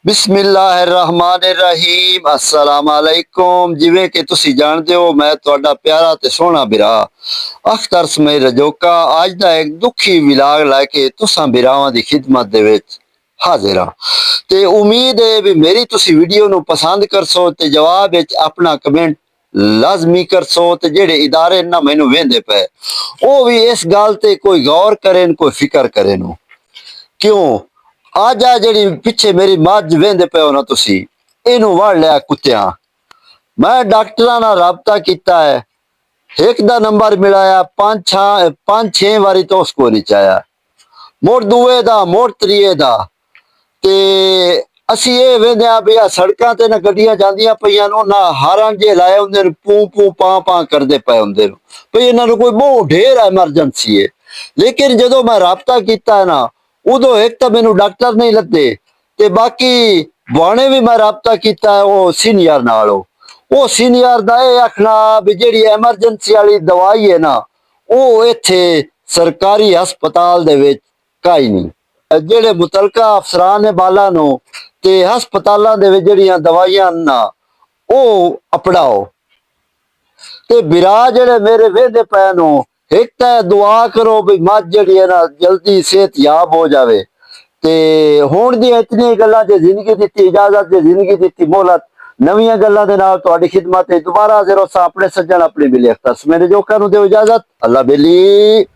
बिस्मिल्लाहिर्रहमानिर्रहीम अस्सलाम वालेकुम। जिवें कि तुसी जानते हो मैं तुहाडा प्यारा ते सोहना बिरा अख्तर समय रजोका अज दा एक दुखी विलाग लैके तुसां बिरावां दी खिदमत दे विच हाजिर हां। ते उम्मीद है भी मेरी तुसी वीडियो नू पसंद करसो ते जवाब विच अपना कमेंट लाजमी करसो ते जेड़े इदारे ना मैनू वेंदे पे ओ भी इस गल ते कोई गौर करें, कोई फिक्र करें। क्यों आज आ जी पिछे मेरी मझ वेंदे पे हो ना तुसी इनू वड़ लिया कुत्तियां। मैं डॉक्टरां नाल राबता किया है, एक दा नंबर मिलाया पांच छे बारी तो उसको नहीं चाया, मुड़ दुए दा मुड़ त्रीए दा। ते असी ये वेंदे आ भी सड़कां ते ना गड्डियां जांदियां पईयां नो ना हारन जे लाए हुंदे ने, पू पू पां पां करदे पे हुंदे ने भई इन्हां नूं कोई बहुत ढेर एमरजेंसी है। लेकिन जदों मैं राबता किया है ना उदों एक तो मैनू डॉक्टर नहीं लदे ते बाकी बाणे भी मैं राबता किया है वो सीनियर नाल। वो सीनियर दा ये आखना भी जिहड़ी एमरजेंसी वाली दवाई है ना वो इत्थे सरकारी हस्पताल दे विच काई नहीं। ਜਿਹੜੇ ਮੁਤਲਕਾ ਅਫਸਰਾਂ ਨੇ ਬਾਲਾ ਨੂੰ ਤੇ ਹਸਪਤਾਲਾਂ ਦੇ ਵਿੱਚ ਜਿਹੜੀਆਂ ਦਵਾਈਆਂ ਨਾ ਉਹ ਅਪਣਾਓ ਤੇ ਬਿਰਾ ਜਿਹੜੇ ਮੇਰੇ ਵੇਹਦੇ ਪੈ ਨੂੰ ਇੱਕ ਤਾਂ ਦੁਆ ਕਰੋ ਵੀ ਮੱਝ ਜਿਹੜੀ ਹੈ ਨਾ ਜਲਦੀ ਸਿਹਤਯਾਬ ਹੋ ਜਾਵੇ। ਤੇ ਹੁਣ ਦੀਆਂ ਇਤਨੀਆਂ ਗੱਲਾਂ ਤੇ ਜ਼ਿੰਦਗੀ ਦਿੱਤੀ ਇਜਾਜ਼ਤ ਤੇ ਜ਼ਿੰਦਗੀ ਦਿੱਤੀ ਮੋਹਲਤ ਨਵੀਆਂ ਗੱਲਾਂ ਦੇ ਨਾਲ ਤੁਹਾਡੀ ਖਿਦਮਤ ਤੇ ਦੁਬਾਰਾ ਹਾਜ਼ਰ ਹੋਸਾਂ ਆਪਣੇ ਸੱਜਣ ਆਪਣੇ ਬਿਲੇ ਅਖਤਰ ਮੇਰੇ ਜੋਕਾਂ ਨੂੰ ਦਿਓ ਇਜਾਜ਼ਤ। ਅੱਲਾ ਬੇਲੀ।